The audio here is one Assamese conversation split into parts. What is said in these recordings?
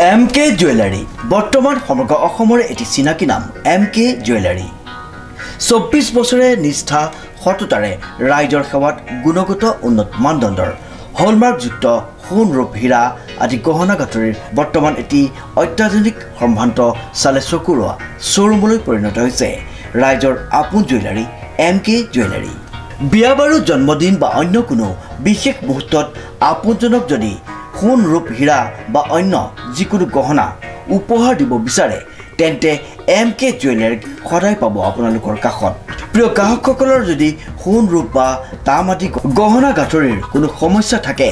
MK জুৱেলাৰী বৰ্তমান সমগ্ৰ অসমৰ এটি চিনাকি নাম MK জুৱেলাৰী 24 বছৰে নিষ্ঠা সততাৰে ৰাইজৰ সেৱাত গুণগত উন্নত মানদণ্ডৰ হলমাৰ্কযুক্ত সোণ ৰূপ হীৰা আদি গহনা গাঁথৰিৰ বৰ্তমান এটি অত্যাধুনিক সম্ভ্ৰান্ত চালে চকুৰোৱা শ্বৰুমলৈ পৰিণত হৈছে ৰাইজৰ আপোন জুৱেলাৰী MK জুৱেলাৰী বিয়া বাৰু জন্মদিন বা অন্য কোনো বিশেষ মুহূৰ্তত আপোনজনক যদি সোণ ৰূপ হীৰা বা অন্য যিকোনো গহনা উপহাৰ দিব বিচাৰে তেন্তে MK জুৱেলাৰীক সদায় পাব আপোনালোকৰ কাষত প্ৰিয় গ্ৰাহকসকলৰ যদি সোণ ৰূপ বা তাম আদি গহনা গাঁথৰিৰ কোনো সমস্যা থাকে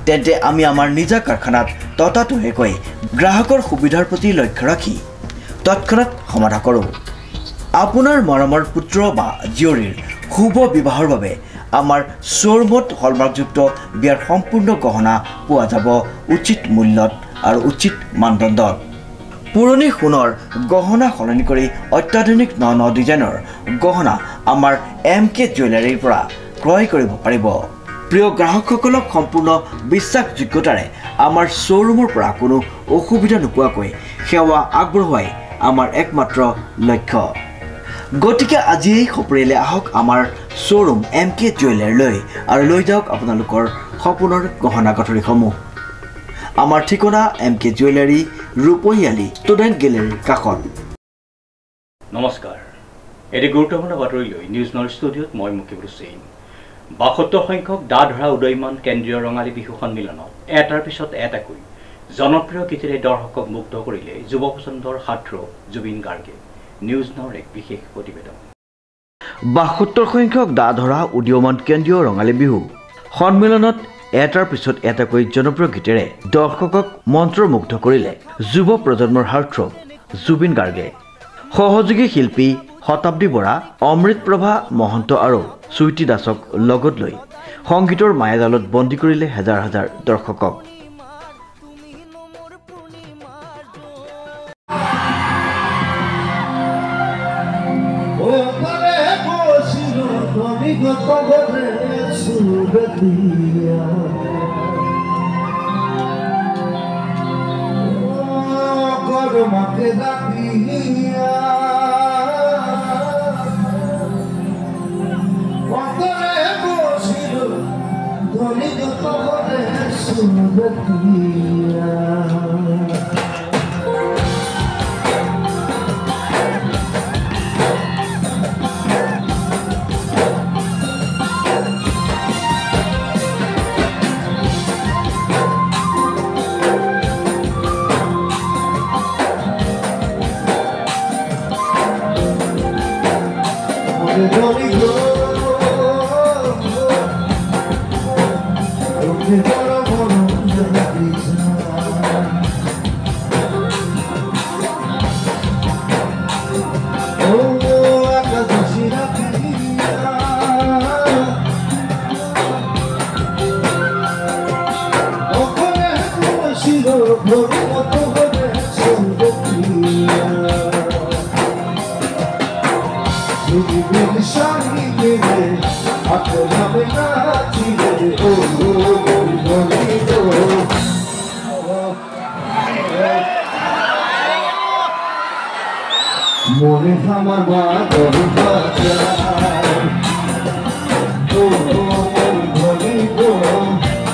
তেন্তে আমি আমাৰ নিজা কাৰখানাত ততাতৈয়াকৈ গ্ৰাহকৰ সুবিধাৰ প্ৰতি লক্ষ্য ৰাখি তৎক্ষণাত সমাধান কৰোঁ আপোনাৰ মৰমৰ পুত্ৰ বা জীয়ৰীৰ শুভ বিবাহৰ বাবে আমাৰ শ্বৰুমত হলমাৰ্কযুক্ত বিয়াৰ সম্পূৰ্ণ গহনা পোৱা যাব উচিত মূল্যত আৰু উচিত মানদণ্ডত পুৰণি সোণৰ গহনা সলনি কৰি অত্যাধুনিক ন ডিজাইনৰ গহনা আমাৰ MK জুৱেলাৰীৰ পৰা ক্ৰয় কৰিব পাৰিব প্ৰিয় গ্ৰাহকসকলক সম্পূৰ্ণ বিশ্বাসযোগ্যতাৰে আমাৰ শ্বৰুমৰ পৰা কোনো অসুবিধা নোপোৱাকৈ সেৱা আগবঢ়োৱাই আমাৰ একমাত্ৰ লক্ষ্য গতিকে আজি সপৰিয়ালে আহক আমাৰ শ্বৰুম MK জুৱেলাৰীলৈ আৰু লৈ যাওক আপোনালোকৰ সপোনৰ গহনা গাঁথৰিসমূহ আমাৰ ঠিকনা MK জুৱেলাৰী ৰূপহীয়ালি ষ্টুডেণ্ট গেলেৰীৰ কাষত নমস্কাৰ এটি গুৰুত্বপূৰ্ণ বাতৰি লৈ নিউজ নল ষ্টুডিঅ'ত মই মুকিবুল হুছেইন ৭২ সংখ্যক দা ধৰা উদয়মান কেন্দ্ৰীয় ৰঙালী বিহু সন্মিলনত এটাৰ পিছত এটাকৈ জনপ্ৰিয় গীতেৰে দৰ্শকক মুগ্ধ কৰিলে যুৱ পছন্দৰ হাত্ৰ জুবিন গাৰ্গে নিউজ নল এক বিশেষ প্ৰতিবেদন ৭২ সংখ্যক দা ধৰা উদীয়মান কেন্দ্ৰীয় ৰঙালী বিহু সন্মিলনত এটাৰ পিছত এটাকৈ জনপ্ৰিয় গীতেৰে দৰ্শকক মন্ত্ৰমুগ্ধ কৰিলে যুৱ প্ৰজন্মৰ হাৰ্থ জুবিন গাৰ্গে সহযোগী শিল্পী শতাব্দী বৰা অমৃত প্ৰভা মহন্ত আৰু চুইটি দাসক লগত লৈ সংগীতৰ মায়াজালত বন্দী কৰিলে হাজাৰ হাজাৰ দৰ্শকক মনে আমাৰ বাদৰ বাজাৰ ও ভলি গো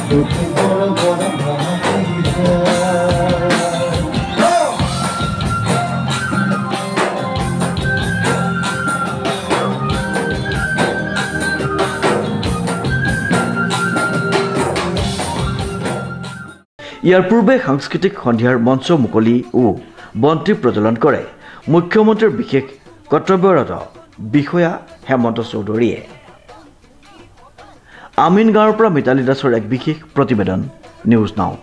দুঃখে বড় বড় ইয়াৰ পূৰ্বে সাংস্কৃতিক সন্ধিয়াৰ মঞ্চ মুকলি ও বন্তি প্ৰজ্বলন কৰে মুখ্যমন্ত্ৰীৰ বিশেষ কৰ্তব্যৰত বিষয়া হেমন্ত চৌধুৰীয়ে আমিন গাঁৱৰ পৰা মিতালী দাসৰ এক বিশেষ প্ৰতিবেদন নিউজ নাও